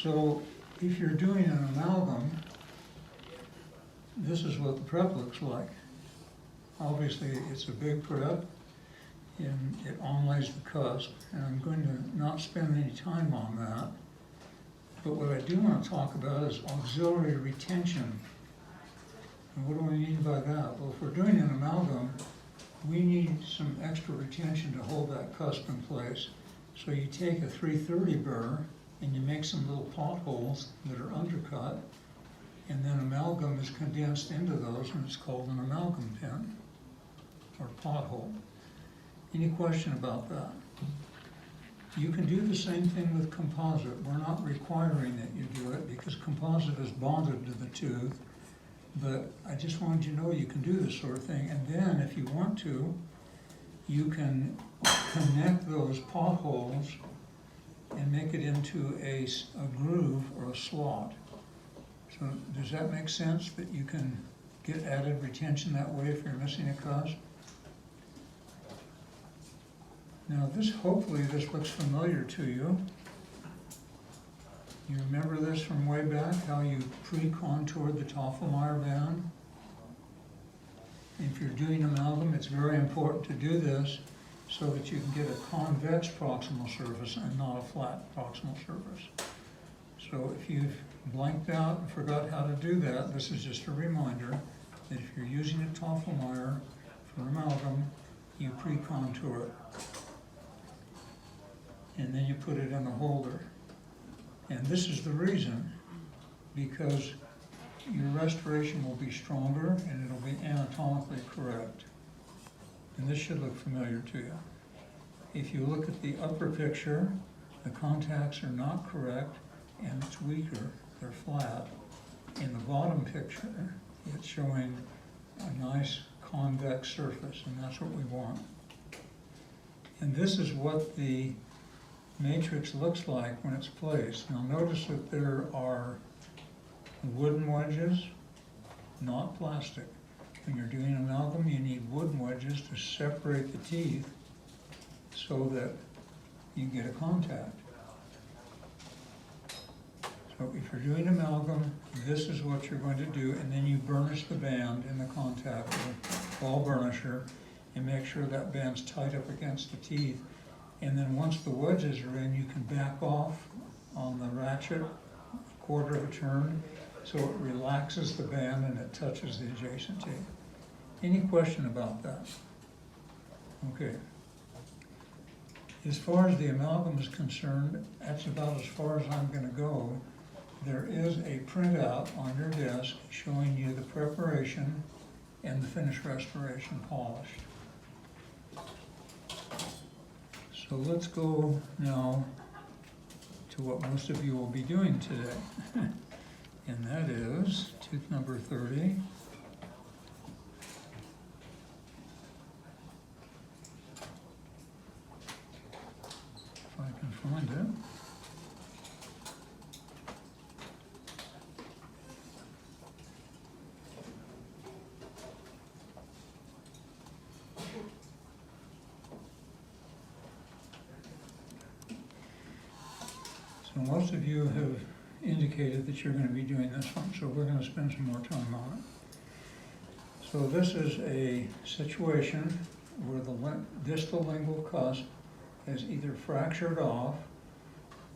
So if you're doing an amalgam, this is what the prep looks like. Obviously, it's a big prep, and it onlays the cusp, and I'm going to not spend any time on that. But what I do want to talk about is auxiliary retention. And what do I mean by that? Well, if we're doing an amalgam, we need some extra retention to hold that cusp in place. So you take a 330 burr and you make some little potholes that are undercut, and then amalgam is condensed into those, and it's called an amalgam pin or pothole. Any question about that? You can do the same thing with composite. We're not requiring that you do it because composite is bonded to the tooth, but I just wanted you to know you can do this sort of thing. And then if you want to, you can connect those potholes and make it into a groove or a slot. So does that make sense, that you can get added retention that way if you're missing a cusp? Now hopefully this looks familiar to you. You remember this from way back, how you pre-contoured the Tafelmeyer band? If you're doing amalgam, it's very important to do this so that you can get a convex proximal surface and not a flat proximal surface. So if you've blanked out and forgot how to do that, this is just a reminder that if you're using a Tafelmeyer for amalgam, you pre-contour it. And then you put it in a holder. And this is the reason, because your restoration will be stronger and it'll be anatomically correct. And this should look familiar to you. If you look at the upper picture, the contacts are not correct and it's weaker, they're flat. In the bottom picture, it's showing a nice convex surface, and that's what we want. And this is what the matrix looks like when it's placed. Now notice that there are wooden wedges, not plastic. When you're doing amalgam, you need wooden wedges to separate the teeth so that you get a contact. So if you're doing amalgam, this is what you're going to do, and then you burnish the band in the contact with a ball burnisher and make sure that band's tight up against the teeth. And then once the wedges are in, you can back off on the ratchet a quarter of a turn so it relaxes the band and it touches the adjacent teeth. Any question about that? Okay. As far as the amalgam is concerned, that's about as far as I'm going to go. There is a printout on your desk showing you the preparation and the finished restoration polished. So let's go now to what most of you will be doing today, and that is tooth number 30. If I can find it. So most of you have indicated that you're going to be doing this one, so we're going to spend some more time on it. So this is a situation where the distal lingual cusp has either fractured off,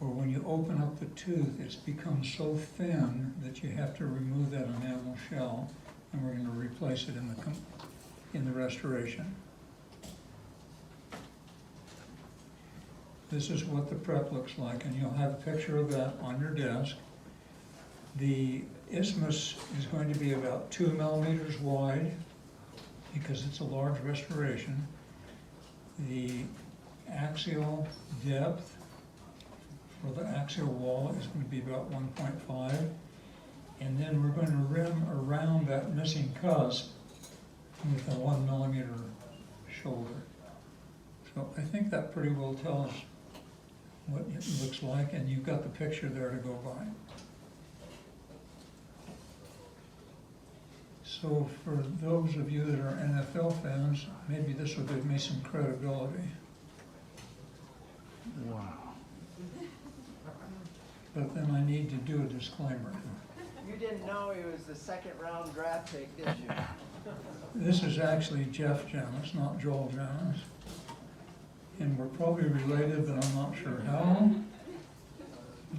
or when you open up the tooth, it's become so thin that you have to remove that enamel shell, and we're going to replace it in the restoration. This is what the prep looks like, and you'll have a picture of that on your desk. The isthmus is going to be about 2 millimeters wide because it's a large restoration. The axial depth for the axial wall is going to be about 1.5, and then we're going to rim around that missing cusp with a 1 millimeter shoulder. So I think that pretty well tells what it looks like, and you've got the picture there to go by. So for those of you that are NFL fans, maybe this will give me some credibility. Wow. but then I need to do a disclaimer. You didn't know he was the second round draft pick, did you? This is actually Jeff Janis, not Joel Janis. And we're probably related, but I'm not sure how.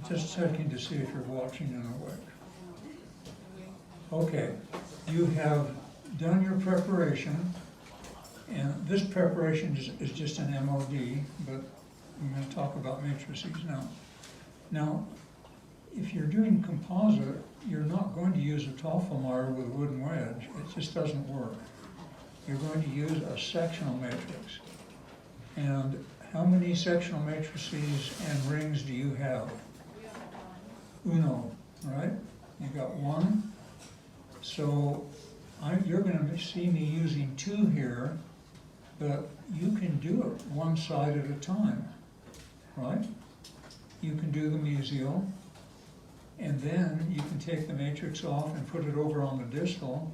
Just checking to see if you're watching and awake. Okay, you have done your preparation, and this preparation is just an MOD, but I'm going to talk about matrices now. Now, if you're doing composite, you're not going to use a Toffelmeyer with a wooden wedge. It just doesn't work. You're going to use a sectional matrix. And how many sectional matrices and rings do you have? Uno, right? You got one. So you're going to see me using two here, but you can do it one side at a time, right? You can do the mesial, and then you can take the matrix off and put it over on the distal.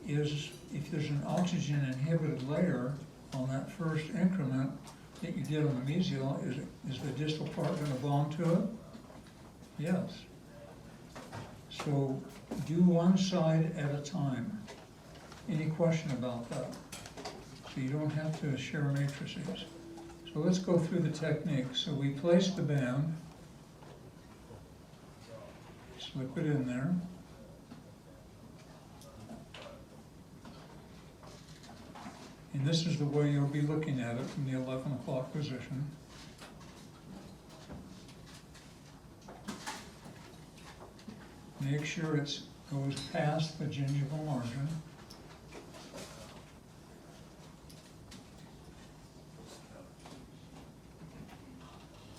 If there's an oxygen inhibited layer on that first increment that you did on the mesial, is the distal part going to bond to it? Yes. So do one side at a time. Any question about that? So you don't have to share matrices. So let's go through the technique. So we place the band, slip it in there. And this is the way you'll be looking at it from the 11 o'clock position. Make sure it goes past the gingival margin.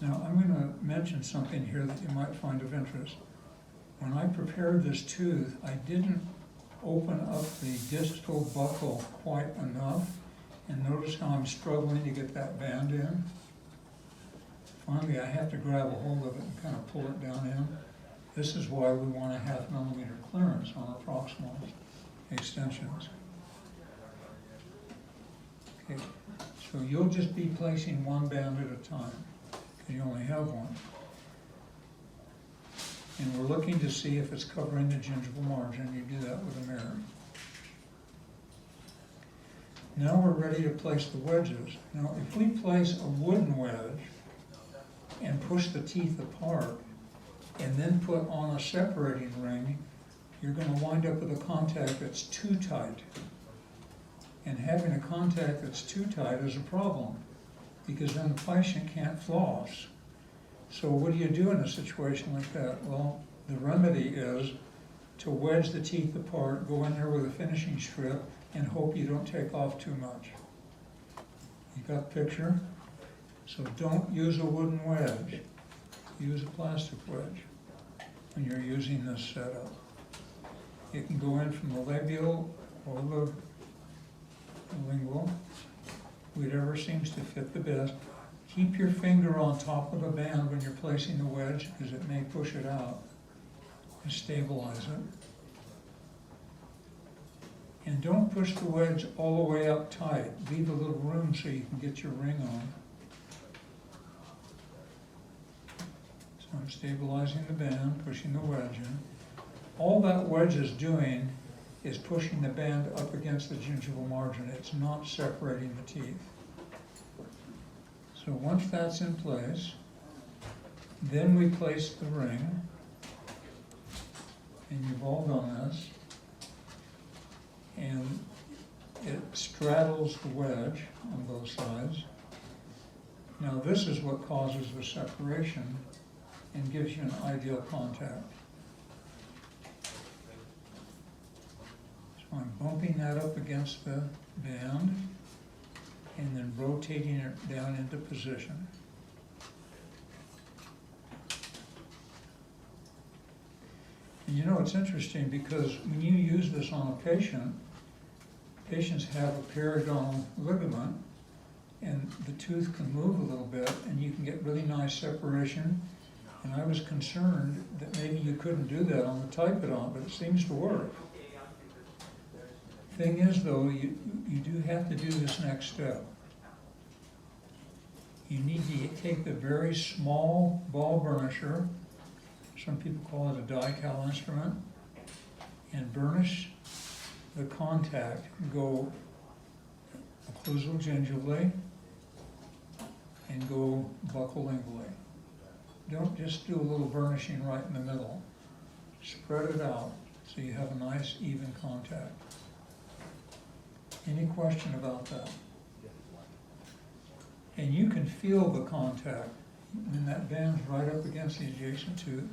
Now, I'm going to mention something here that you might find of interest. When I prepared this tooth, I didn't open up the distal buccal quite enough, and notice how I'm struggling to get that band in. Finally, I have to grab a hold of it and kind of pull it down in. This is why we want a 0.5 millimeter clearance on our proximal extensions. Okay, so you'll just be placing one band at a time, because you only have one. And we're looking to see if it's covering the gingival margin. You do that with a mirror. Now we're ready to place the wedges. Now, if we place a wooden wedge and push the teeth apart, and then put on a separating ring, you're going to wind up with a contact that's too tight. And having a contact that's too tight is a problem, because then the patient can't floss. So what do you do in a situation like that? Well, the remedy is to wedge the teeth apart, go in there with a finishing strip, and hope you don't take off too much. You got the picture? So don't use a wooden wedge. Use a plastic wedge when you're using this setup. It can go in from the labial or the lingual, whatever seems to fit the best. Keep your finger on top of the band when you're placing the wedge, because it may push it out and stabilize it. And don't push the wedge all the way up tight. Leave a little room so you can get your ring on. I'm stabilizing the band, pushing the wedge in. All that wedge is doing is pushing the band up against the gingival margin. It's not separating the teeth. So once that's in place, then we place the ring, and you've all done this, and it straddles the wedge on both sides. Now this is what causes the separation and gives you an ideal contact. So I'm bumping that up against the band and then rotating it down into position. And you know, it's interesting because when you use this on a patient, patients have a periodontal ligament and the tooth can move a little bit and you can get really nice separation. And I was concerned that maybe you couldn't do that on the Typodont, but it seems to work. Thing is though, you do have to do this next step. You need to take the very small ball burnisher some people call it a die-cal instrument, and burnish the contact, go occlusal gingivally, and go buccolingually. Don't just do a little burnishing right in the middle. Spread it out so you have a nice even contact. Any question about that? And you can feel the contact, and that band's right up against the adjacent tooth.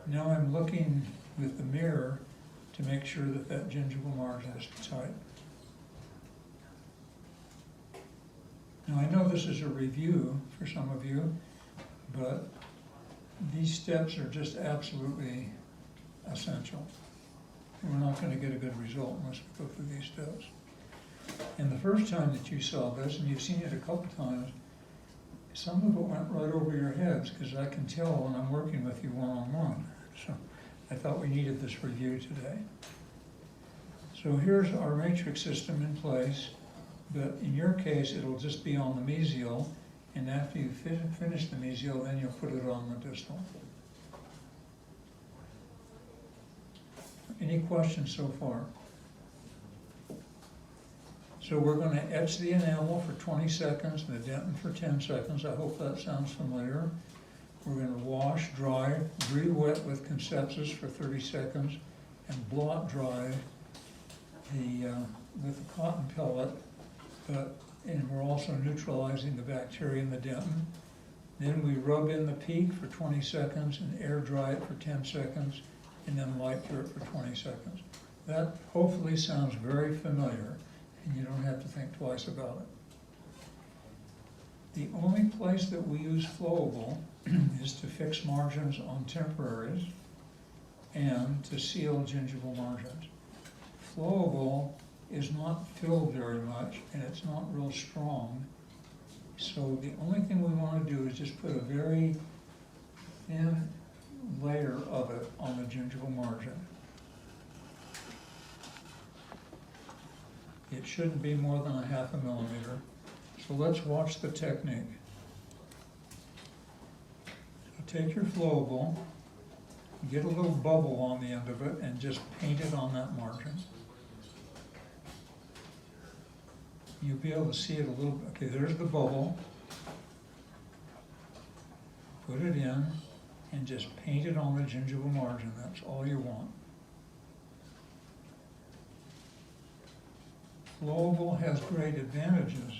Now I'm looking with the mirror to make sure that that gingival margin is tight. Now I know this is a review for some of you, but these steps are just absolutely essential. We're not going to get a good result unless we go through these steps. And the first time that you saw this, and you've seen it a couple times, some of it went right over your heads, because I can tell when I'm working with you one-on-one. So I thought we needed this review today. So here's our matrix system in place, but in your case, it'll just be on the mesial, and after you finish the mesial, then you'll put it on the distal. Any questions so far? So we're going to etch the enamel for 20 seconds, and the dentin for 10 seconds. I hope that sounds familiar. We're going to wash, dry, re-wet with Conceptus for 30 seconds, and blot dry with the cotton pellet. And we're also neutralizing the bacteria in the dentin. Then we rub in the peak for 20 seconds and air dry it for 10 seconds, and then light through it for 20 seconds. That hopefully sounds very familiar, and you don't have to think twice about it. The only place that we use flowable is to fix margins on temporaries and to seal gingival margins. Flowable is not filled very much, and it's not real strong. So the only thing we want to do is just put a very thin layer of it on the gingival margin. It shouldn't be more than 1/2 millimeter. So let's watch the technique. So take your flowable, get a little bubble on the end of it, and just paint it on that margin. You'll be able to see it a little bit. Okay, there's the bubble. Put it in and just paint it on the gingival margin. That's all you want. Flowable has great advantages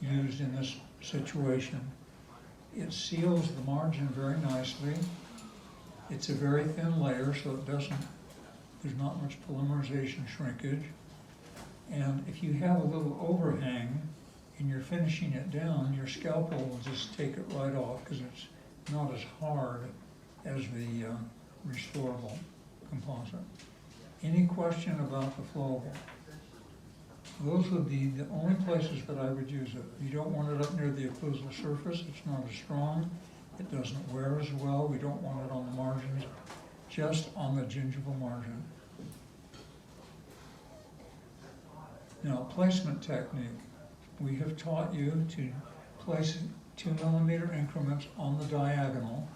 used in this situation. It seals the margin very nicely. It's a very thin layer, so there's not much polymerization shrinkage. And if you have a little overhang and you're finishing it down, your scalpel will just take it right off because it's not as hard as the restorable composite. Any question about the flowable? Those would be the only places that I would use it. You don't want it up near the occlusal surface. It's not as strong. It doesn't wear as well. We don't want it on the margins, just on the gingival margin. Now, placement technique. We have taught you to place 2 millimeter increments on the diagonal,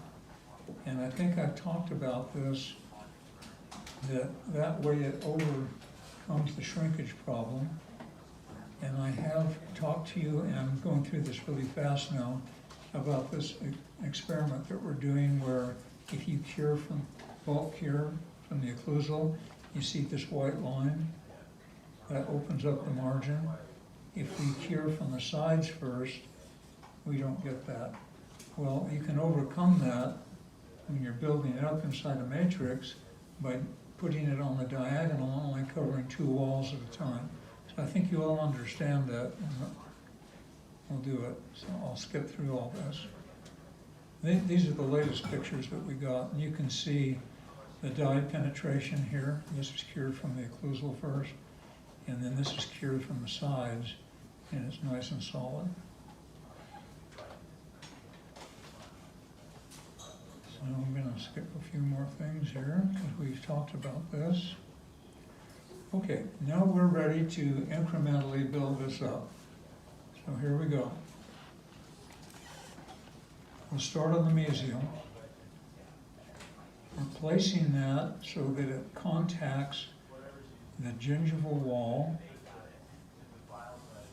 and I think I've talked about this, that way it overcomes the shrinkage problem. And I have talked to you, and I'm going through this really fast now, about this experiment that we're doing where if you bulk cure from the occlusal, you see this white line, that opens up the margin. If we cure from the sides first, we don't get that. Well, you can overcome that when you're building it up inside a matrix by putting it on the diagonal, only covering 2 walls at a time. So I think you all understand that, and we'll do it. So I'll skip through all this. These are the latest pictures that we got, and you can see the dye penetration here. This is cured from the occlusal first, and then this is cured from the sides, and it's nice and solid. So I'm going to skip a few more things here because we've talked about this. Okay, now we're ready to incrementally build this up. So here we go. We'll start on the mesial. placing that so that it contacts the gingival wall,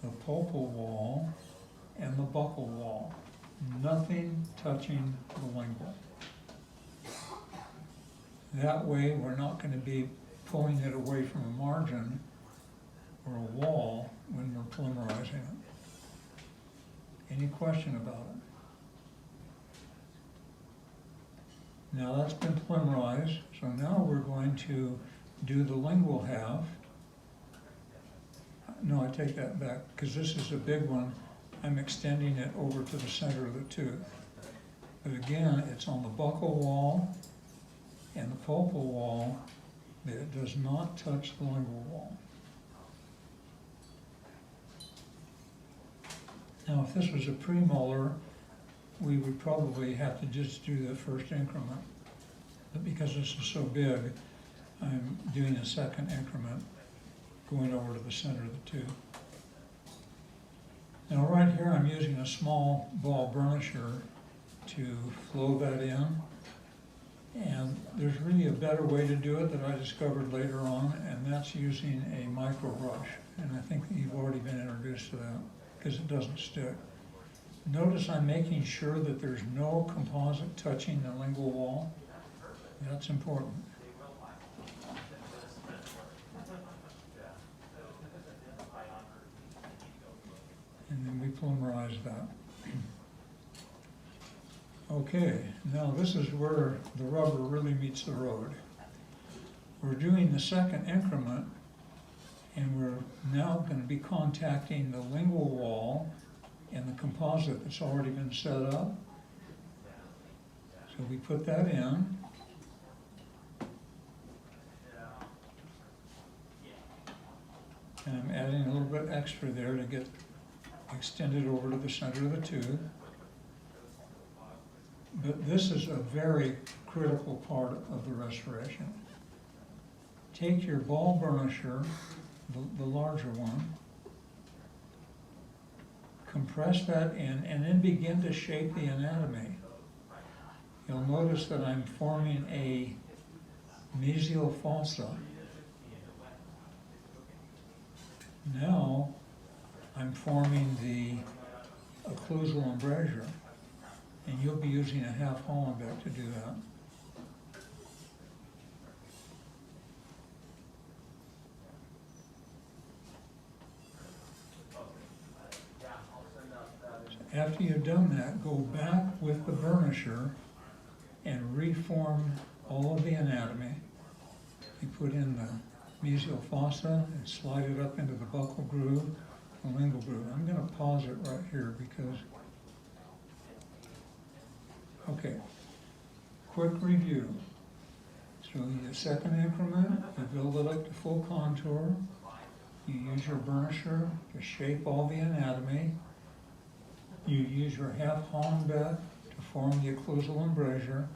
the pulpal wall, and the buccal wall. Nothing touching the lingual. That way, we're not going to be pulling it away from a margin or a wall when we're polymerizing it. Any question about it? Now that's been polymerized, so now we're going to do the lingual half. No, I take that back, because this is a big one. I'm extending it over to the center of the tooth. But again, it's on the buccal wall and the pulpal wall, but it does not touch the lingual wall. Now, if this was a premolar, we would probably have to just do the first increment. But because this is so big, I'm doing a second increment, going over to the center of the tooth. Now right here, I'm using a small ball burnisher to flow that in. And there's really a better way to do it that I discovered later on, and that's using a micro brush. And I think that you've already been introduced to that, because it doesn't stick. Notice I'm making sure that there's no composite touching the lingual wall. That's important. And then we polymerize that. Okay, now this is where the rubber really meets the road. We're doing the second increment, and we're now going to be contacting the lingual wall and the composite that's already been set up. So we put that in. And I'm adding a little bit extra there to get extended over to the center of the tooth. But this is a very critical part of the restoration. Take your ball burnisher, the larger one, compress that in, and then begin to shape the anatomy. You'll notice that I'm forming a mesial fossa. Now I'm forming the occlusal embrasure, and you'll be using a half Hollenbeck to do that. After you've done that, go back with the burnisher and reform all of the anatomy. You put in the mesial fossa and slide it up into the buccal groove, the lingual groove. I'm going to pause it right here because, okay, quick review. So the second increment, you build it up to full contour. You use your burnisher to shape all the anatomy. You use your half Hollenbeck to form the occlusal embrasure.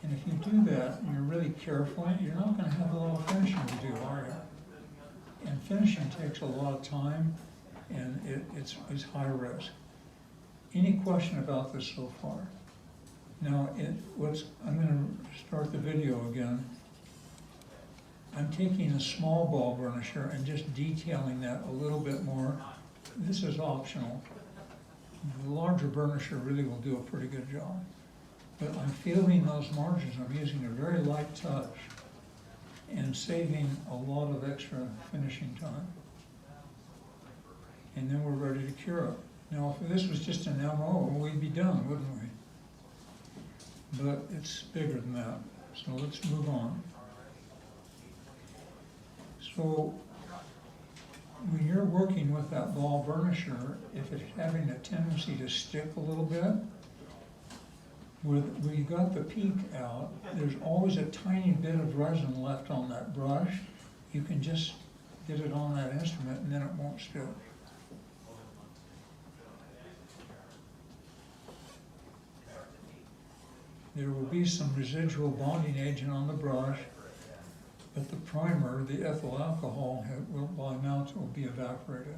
And if you do that and you're really careful, you're not going to have a lot of finishing to do, are you? And finishing takes a lot of time, and it's high risk. Any question about this so far? Now, I'm going to start the video again. I'm taking a small ball burnisher and just detailing that a little bit more. This is optional. The larger burnisher really will do a pretty good job. But I'm feeling those margins. I'm using a very light touch and saving a lot of extra finishing time. And then we're ready to cure it. Now, if this was just an MO, we'd be done, wouldn't we? But it's bigger than that. So let's move on. So when you're working with that ball burnisher, if it's having a tendency to stick a little bit, where you got the peak out, there's always a tiny bit of resin left on that brush. You can just get it on that instrument and then it won't stick. There will be some residual bonding agent on the brush, but the primer, the ethyl alcohol, by now will be evaporated.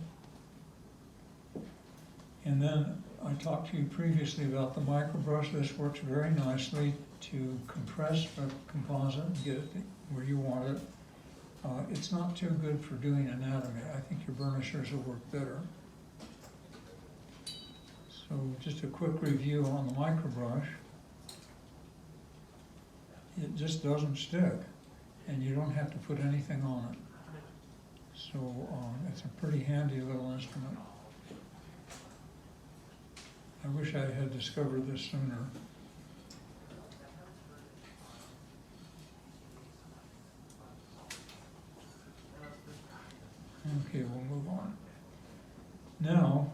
And then I talked to you previously about the microbrush. This works very nicely to compress the composite and get it where you want it. It's not too good for doing anatomy. I think your burnishers will work better. So just a quick review on the microbrush. It just doesn't stick, and you don't have to put anything on it. So it's a pretty handy little instrument. I wish I had discovered this sooner. Okay, we'll move on. Now,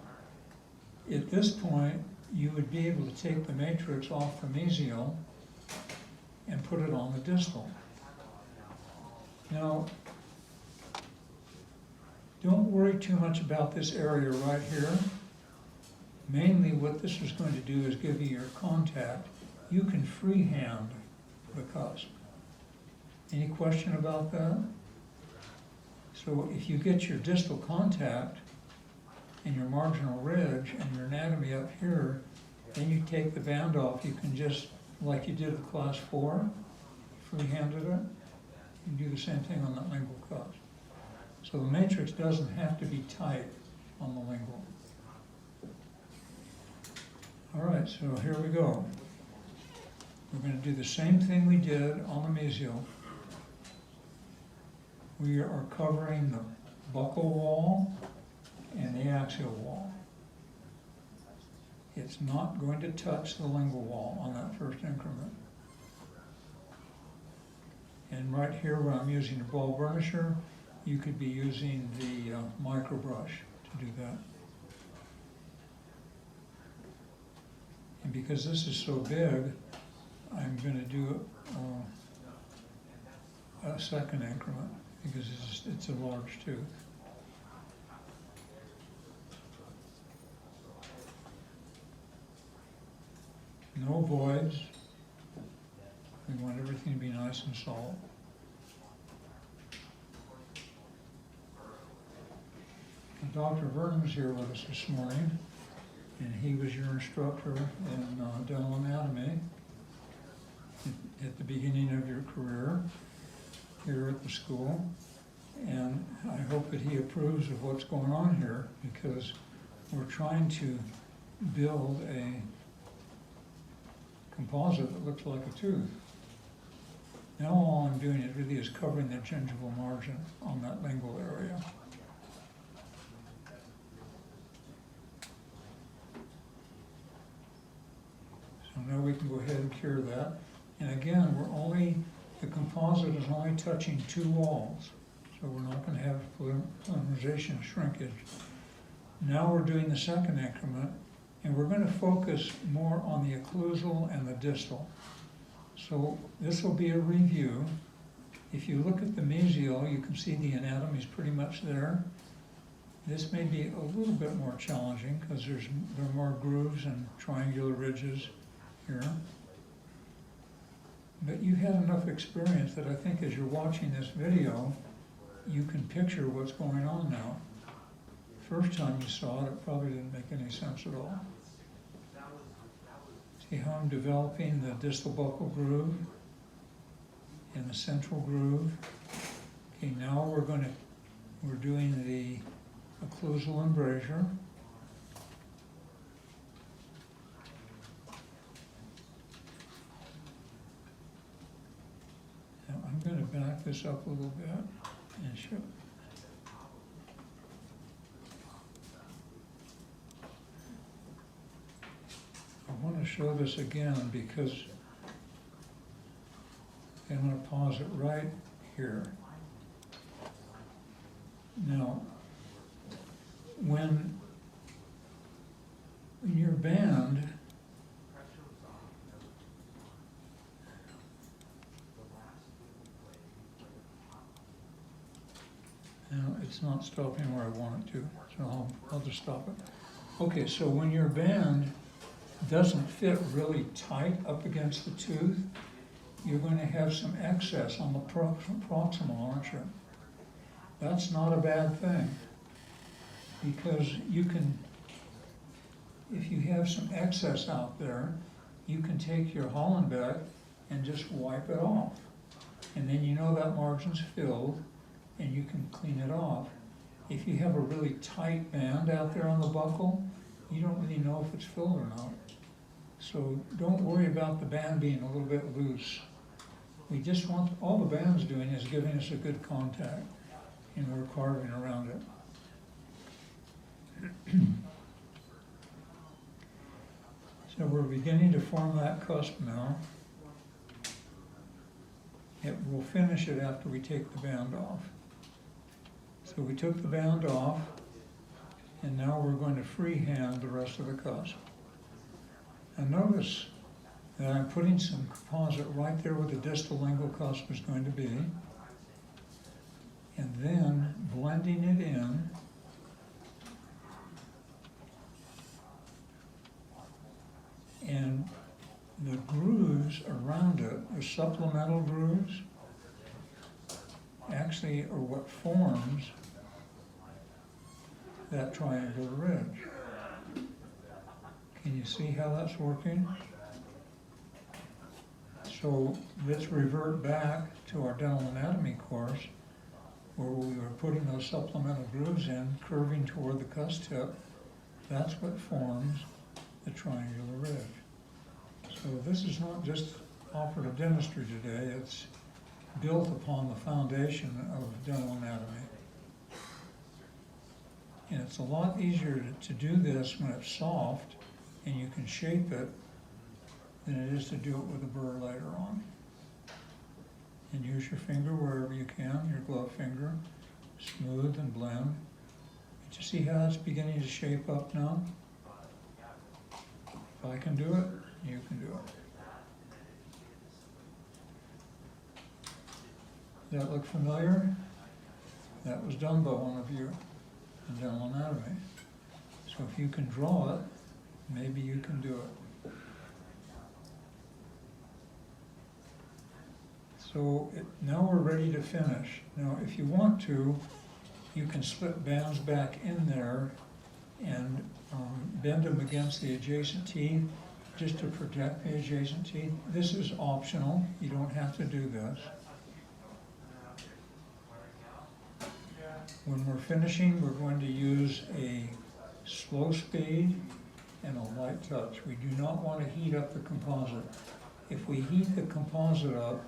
at this point, you would be able to take the matrix off the mesial and put it on the distal. Now, don't worry too much about this area right here. Mainly what this is going to do is give you your contact. You can freehand the cusp. Any question about that? So if you get your distal contact and your marginal ridge and your anatomy up here, then you take the band off. You can just, like you did with class 4, free-handed it. You do the same thing on that lingual cusp. So the matrix doesn't have to be tight on the lingual. All right, so here we go. We're going to do the same thing we did on the mesial. We are covering the buccal wall and the axial wall. It's not going to touch the lingual wall on that first increment. And right here where I'm using a ball burnisher, you could be using the microbrush to do that. And because this is so big, I'm going to do a second increment because it's a large tooth. No voids. We want everything to be nice and solid. And Dr. Vernon's here with us this morning, and he was your instructor in dental anatomy at the beginning of your career here at the school. And I hope that he approves of what's going on here, because we're trying to build a composite that looks like a tooth. Now all I'm doing is really covering the gingival margin on that lingual area. So now we can go ahead and cure that. And again, the composite is only touching 2 walls, so we're not going to have polymerization shrinkage. Now we're doing the second increment, and we're going to focus more on the occlusal and the distal. So this will be a review. If you look at the mesial, you can see the anatomy is pretty much there. This may be a little bit more challenging because there are more grooves and triangular ridges here. But you've had enough experience that I think as you're watching this video, you can picture what's going on now. First time you saw it, it probably didn't make any sense at all. See how I'm developing the distal buccal groove and the central groove. Okay, now we're doing the occlusal embrasure. Now I'm going to back this up a little bit and show. I want to show this again because I'm going to pause it right here. Now, when you're band, now it's not stopping where I want it to, so I'll just stop it. Okay, so when your band doesn't fit really tight up against the tooth, you're going to have some excess on the proximal, aren't you? That's not a bad thing, because you can, if you have some excess out there, you can take your Hollenbeck and just wipe it off. And then you know that margin's filled and you can clean it off. If you have a really tight band out there on the buckle, you don't really know if it's filled or not. So don't worry about the band being a little bit loose. We just want, all the band's doing is giving us a good contact, and we're carving around it. So we're beginning to form that cusp now. We'll finish it after we take the band off. So we took the band off, and now we're going to freehand the rest of the cusp. And notice that I'm putting some composite right there where the distal lingual cusp is going to be, and then blending it in. And the grooves around it, the supplemental grooves, actually are what forms that triangular ridge. Can you see how that's working? So let's revert back to our dental anatomy course where we were putting those supplemental grooves in, curving toward the cusp tip. That's what forms the triangular ridge. So this is not just operative dentistry today, it's built upon the foundation of dental anatomy. And it's a lot easier to do this when it's soft and you can shape it than it is to do it with a burr later on. And use your finger wherever you can, your glove finger, smooth and blend. But you see how it's beginning to shape up now? If I can do it, you can do it. Does that look familiar? That was done by one of you in dental anatomy. So if you can draw it, maybe you can do it. So now we're ready to finish. Now if you want to, you can slip bands back in there and bend them against the adjacent teeth just to protect the adjacent teeth. This is optional. You don't have to do this. When we're finishing, we're going to use a slow speed and a light touch. We do not want to heat up the composite. If we heat the composite up,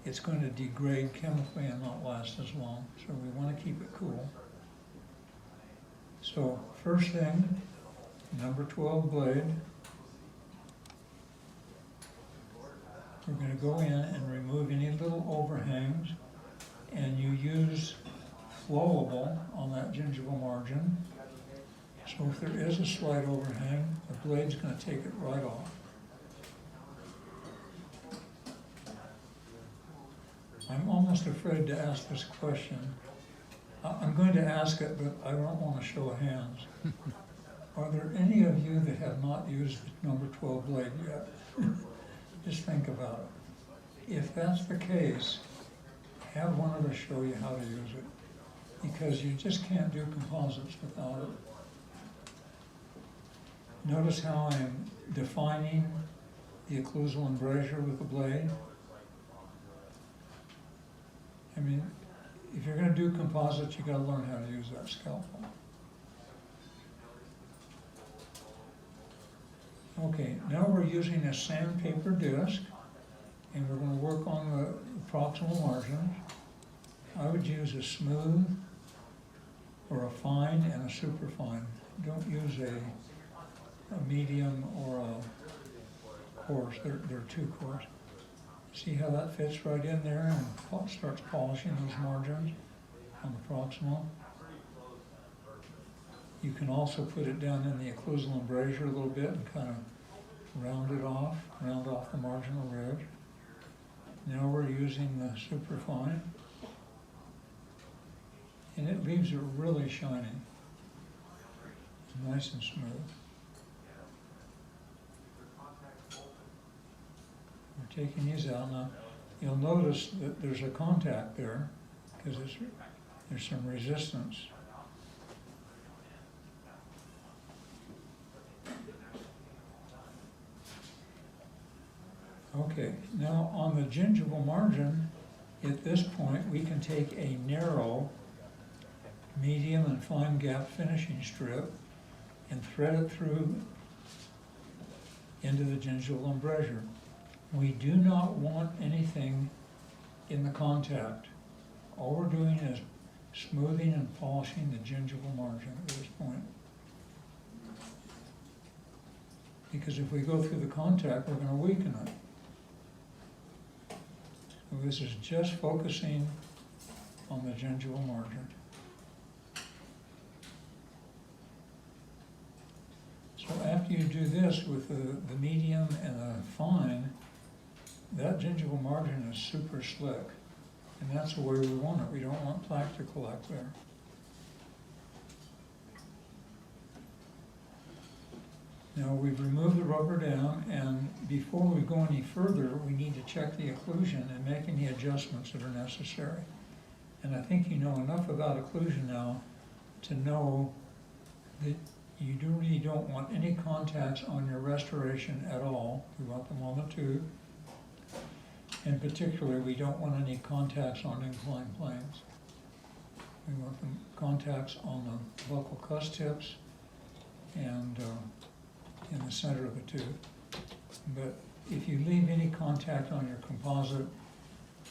it's going to degrade chemically and not last as long. So we want to keep it cool. So first thing, number 12 blade. We're going to go in and remove any little overhangs, and you use flowable on that gingival margin. So if there is a slight overhang, the blade's going to take it right off. I'm almost afraid to ask this question. I'm going to ask it, but I don't want to show of hands. Are there any of you that have not used the number 12 blade yet? Just think about it. If that's the case, have one of us show you how to use it, because you just can't do composites without it. Notice how I'm defining the occlusal embrasure with the blade. I mean, if you're going to do composites, you got to learn how to use that scalpel. Okay, now we're using a sandpaper disc, and we're going to work on the proximal margins. I would use a smooth or a fine and a super fine. Don't use a medium or a coarse. They're too coarse. See how that fits right in there and starts polishing those margins on the proximal. You can also put it down in the occlusal embrasure a little bit and kind of round off the marginal ridge. Now we're using the superfine, and it leaves it really shiny, nice and smooth. We're taking these out now. You'll notice that there's a contact there because there's some resistance. Okay, now on the gingival margin, at this point, we can take a narrow, medium and fine gap finishing strip and thread it through into the gingival embrasure. We do not want anything in the contact. All we're doing is smoothing and polishing the gingival margin at this point. Because if we go through the contact, we're gonna weaken it. So this is just focusing on the gingival margin. So after you do this with the medium and the fine, that gingival margin is super slick. And that's the way we want it. We don't want plaque to collect there. Now we've removed the rubber down, and before we go any further, we need to check the occlusion and make any adjustments that are necessary. And I think you know enough about occlusion now to know that you really don't want any contacts on your restoration at all. We want them on the tooth. And particularly, we don't want any contacts on inclined planes. We want them contacts on the buccal cuss tips and in the center of the tooth. But if you leave any contact on your composite,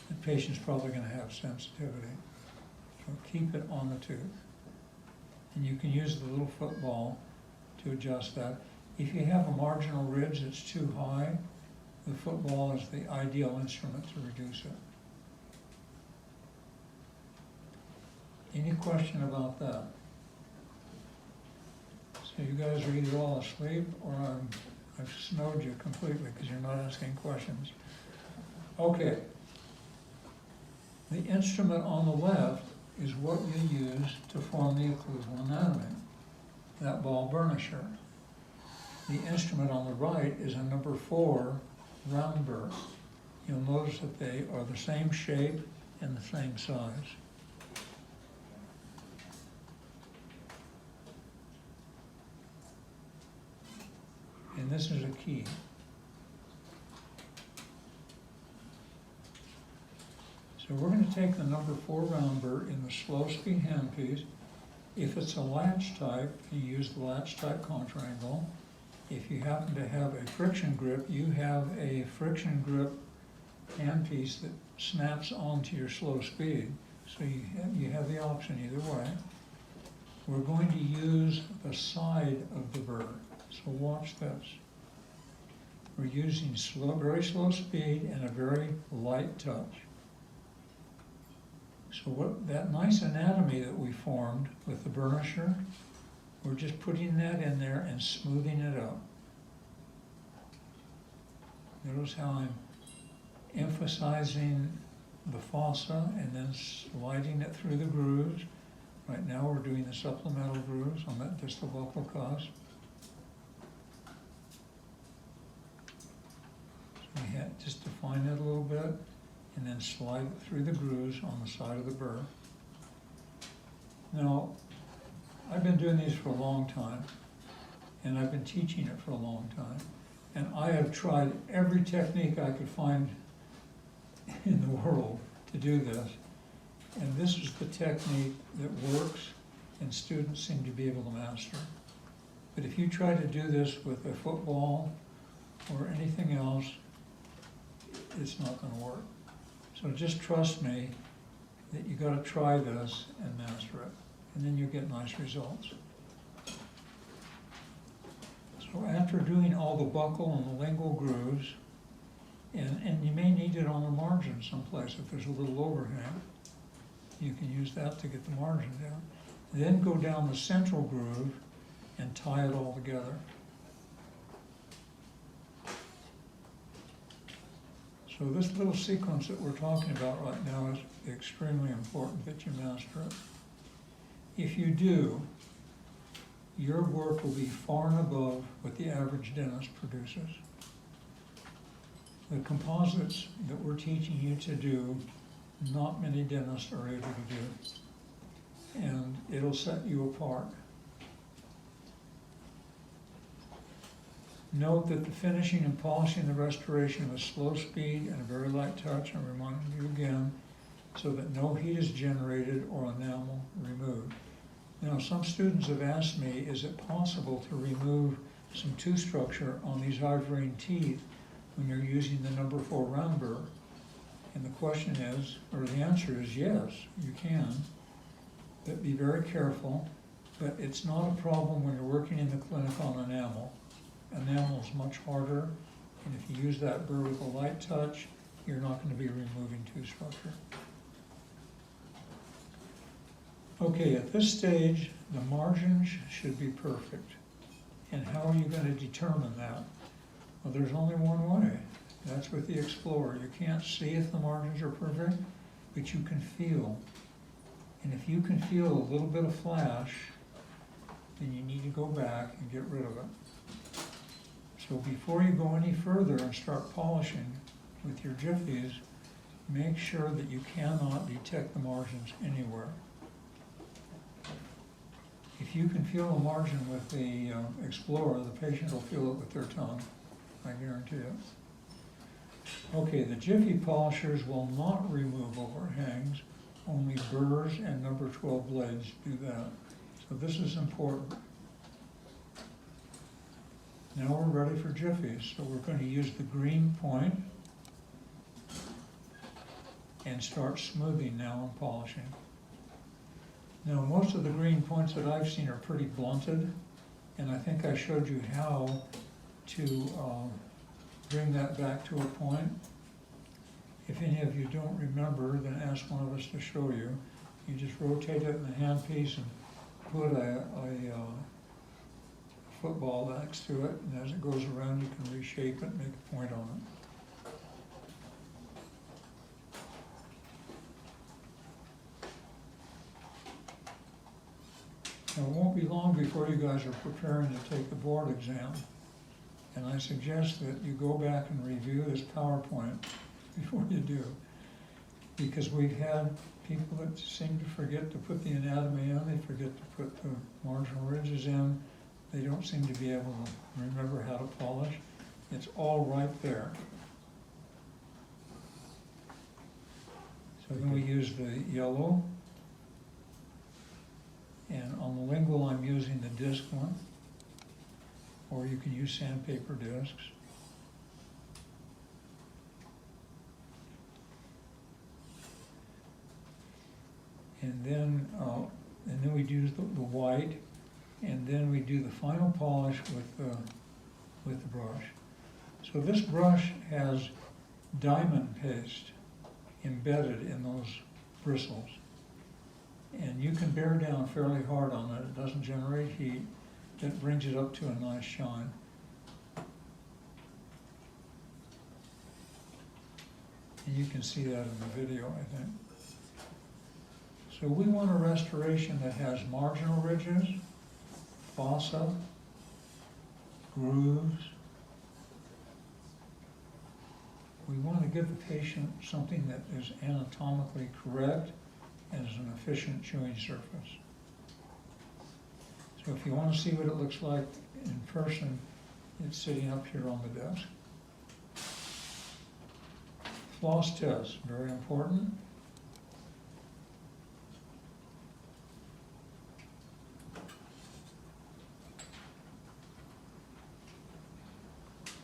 the patient's probably going to have sensitivity. So keep it on the tooth. And you can use the little football to adjust that. If you have a marginal ridge that's too high, the football is the ideal instrument to reduce it. Any question about that? So you guys are either all asleep or I've snowed you completely because you're not asking questions. Okay. The instrument on the left is what you use to form the occlusal anatomy, that ball burnisher. The instrument on the right is a number 4 round burr. You'll notice that they are the same shape and the same size. And this is a key. So we're going to take the number 4 round burr in the slow speed handpiece. If it's a latch type, you use the latch type contraangle. If you happen to have a friction grip, you have a friction grip handpiece that snaps onto your slow speed. So you have the option either way. We're going to use the side of the burr. So watch this. We're using very slow speed and a very light touch. So what that nice anatomy that we formed with the burnisher, we're just putting that in there and smoothing it up. Notice how I'm emphasizing the fossa and then sliding it through the grooves. Right now we're doing the supplemental grooves on that distal buccal cuss. So we had just define it a little bit and then slide it through the grooves on the side of the burr. Now, I've been doing these for a long time, and I've been teaching it for a long time, and I have tried every technique I could find in the world to do this, and this is the technique that works and students seem to be able to master. But if you try to do this with a football or anything else, it's not going to work. So just trust me that you got to try this and master it, and then you'll get nice results. So after doing all the buccal and the lingual grooves, and you may need it on the margin someplace if there's a little overhang, you can use that to get the margin down. Then go down the central groove and tie it all together. So this little sequence that we're talking about right now is extremely important that you master it. If you do, your work will be far and above what the average dentist produces. The composites that we're teaching you to do, not many dentists are able to do. And it'll set you apart. Note that the finishing and polishing the restoration of a slow speed and a very light touch, I'm reminding you again, so that no heat is generated or enamel removed. Now, some students have asked me, is it possible to remove some tooth structure on these ivorine teeth when you're using the number 4 round burr? And the question is, or the answer is yes, you can, but be very careful. But it's not a problem when you're working in the clinic on enamel. Enamel is much harder, and if you use that burr with a light touch, you're not going to be removing tooth structure. Okay, at this stage, the margins should be perfect. And how are you going to determine that? Well, there's only one way. That's with the Explorer. You can't see if the margins are perfect, but you can feel. And if you can feel a little bit of flash, then you need to go back and get rid of it. So before you go any further and start polishing with your Jiffies, make sure that you cannot detect the margins anywhere. If you can feel a margin with the Explorer, the patient will feel it with their tongue, I guarantee it. Okay, the Jiffy polishers will not remove overhangs, only burrs and number 12 blades do that. So this is important. Now we're ready for Jiffies. So we're going to use the green point and start smoothing now and polishing. Now most of the green points that I've seen are pretty blunted, and I think I showed you how to bring that back to a point. If any of you don't remember, then ask one of us to show you. You just rotate it in the handpiece and put a football next to it, and as it goes around you can reshape it and make a point on it. Now, it won't be long before you guys are preparing to take the board exam, and I suggest that you go back and review this PowerPoint before you do, because we've had people that seem to forget to put the anatomy in, they forget to put the marginal ridges in, they don't seem to be able to remember how to polish. It's all right there. So then we use the yellow, and on the lingual I'm using the disc one, or you can use sandpaper discs. And then we do the white, and then we do the final polish with the brush. So this brush has diamond paste embedded in those bristles, and you can bear down fairly hard on it. It doesn't generate heat. It brings it up to a nice shine. And you can see that in the video, I think. So we want a restoration that has marginal ridges, fossa, grooves. We want to give the patient something that is anatomically correct and is an efficient chewing surface. So if you want to see what it looks like in person, it's sitting up here on the desk. Floss test, very important.